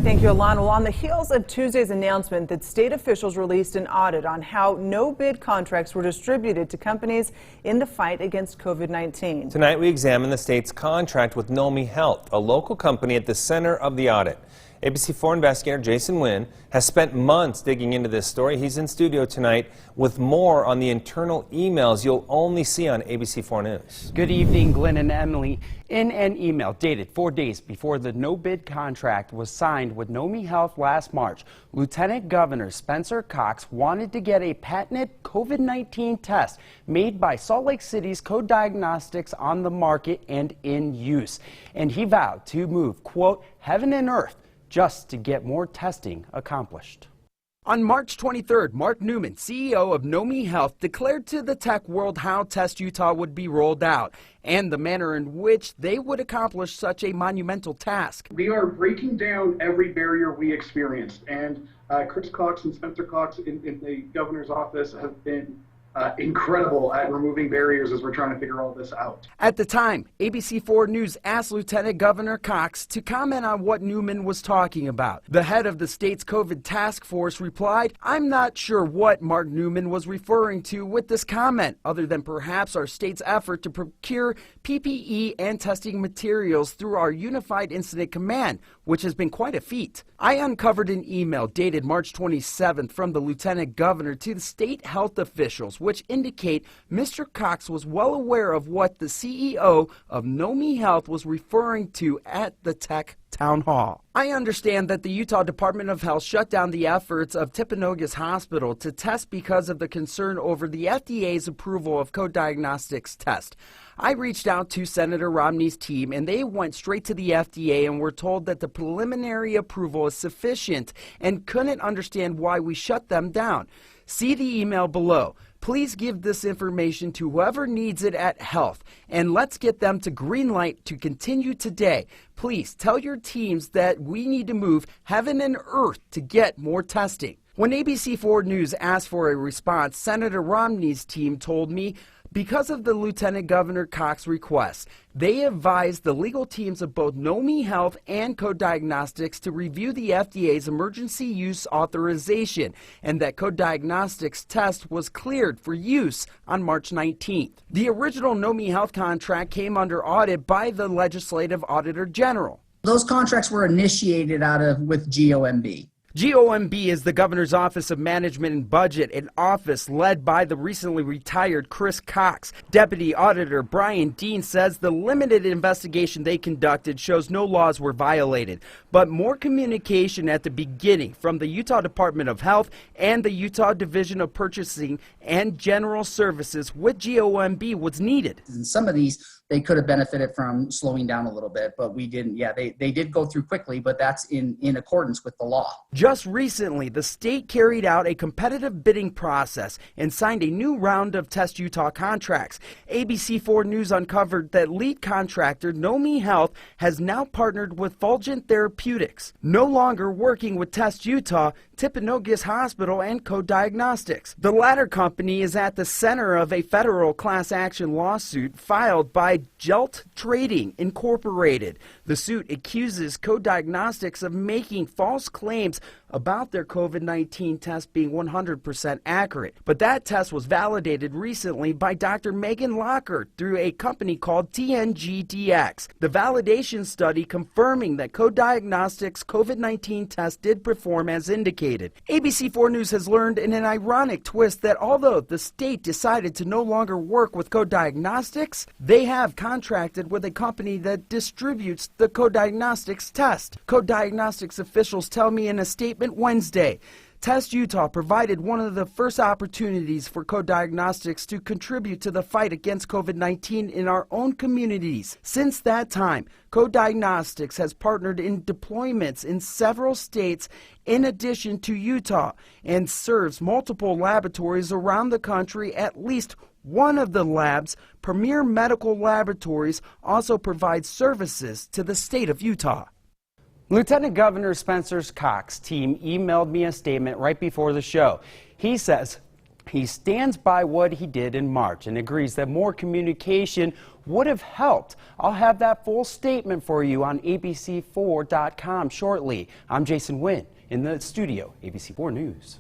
Thank you, Alana. Well, on the heels of Tuesday's announcement that state officials released an audit on how no-bid contracts were distributed to companies in the fight against COVID-19. Tonight, we examine the state's contract with NOMI Health, a local company at the center of the audit. ABC4 investigator Jason Wynn has spent months digging into this story. He's in studio tonight with more on the internal emails you'll only see on ABC4 News. Good evening, Glenn and Emily. In an email dated 4 days before the no-bid contract was signed with NOMI Health last March, Lieutenant Governor Spencer Cox wanted to get a patented COVID-19 test made by Salt Lake City's Co-Diagnostics on the market and in use. And he vowed to move, quote, heaven and earth, just to get more testing accomplished. On March 23rd, Mark Newman, CEO of NOMI Health, declared to the tech world how Test Utah would be rolled out and the manner in which they would accomplish such a monumental task. We are breaking down every barrier we experienced, and Chris Cox and Spencer Cox in the governor's office have been incredible at removing barriers as we're trying to figure all this out. At the time, ABC4 News asked Lieutenant Governor Cox to comment on what Newman was talking about. The head of the state's COVID task force replied, "I'm not sure what Mark Newman was referring to with this comment, other than perhaps our state's effort to procure PPE and testing materials through our Unified Incident Command, which has been quite a feat." I uncovered an email dated March 27th from the Lieutenant Governor to the state health officials, which indicate Mr. Cox was well aware of what the CEO of NOMI Health was referring to at the tech town hall. I understand that the Utah Department of Health shut down the efforts of Timpanogos Hospital to test because of the concern over the FDA's approval of Co-Diagnostics test. I reached out to Senator Romney's team, and they went straight to the FDA and were told that the preliminary approval is sufficient and couldn't understand why we shut them down. See the email below. Please give this information to whoever needs it at Health, and let's get them to green light to continue today. Please tell your teams that we need to move heaven and earth to get more testing. When ABC4 News asked for a response, Senator Romney's team told me, because of the Lieutenant Governor Cox request, they advised the legal teams of both NOMI Health and Co-Diagnostics to review the FDA's emergency use authorization, and that Co-Diagnostics test was cleared for use on March 19th. The original NOMI Health contract came under audit by the Legislative Auditor General. Those contracts were initiated with GOMB. GOMB is the Governor's Office of Management and Budget, an office led by the recently retired Chris Cox. Deputy Auditor Brian Dean says the limited investigation they conducted shows no laws were violated, but more communication at the beginning from the Utah Department of Health and the Utah Division of Purchasing and General Services with GOMB was needed. And some of these, they could have benefited from slowing down a little bit, but we didn't. Yeah, they did go through quickly, but that's in accordance with the law. Just recently, the state carried out a competitive bidding process and signed a new round of Test Utah contracts. ABC4 News uncovered that lead contractor NOMI Health has now partnered with Fulgent Therapeutics, no longer working with Test Utah, Timpanogos Hospital, and Co-Diagnostics. The latter company is at the center of a federal class action lawsuit filed by Gelt Trading Incorporated. The suit accuses Co-Diagnostics of making false claims about their COVID-19 test being 100% accurate. But that test was validated recently by Dr. Megan Locker through a company called TNGDX. The validation study confirming that Co-Diagnostics' COVID-19 test did perform as indicated. ABC4 News has learned in an ironic twist that although the state decided to no longer work with Co-Diagnostics, they have contracted with a company that distributes the Co-Diagnostics test. Co-Diagnostics officials tell me in a statement Wednesday, Test Utah provided one of the first opportunities for Co-Diagnostics to contribute to the fight against COVID-19 in our own communities. Since that time, Co-Diagnostics has partnered in deployments in several states in addition to Utah and serves multiple laboratories around the country. At least one of the labs, Premier Medical Laboratories, also provides services to the state of Utah. Lieutenant Governor Spencer Cox's team emailed me a statement right before the show. He says he stands by what he did in March and agrees that more communication would have helped. I'll have that full statement for you on abc4.com shortly. I'm Jason Wynn in the studio, ABC4 News.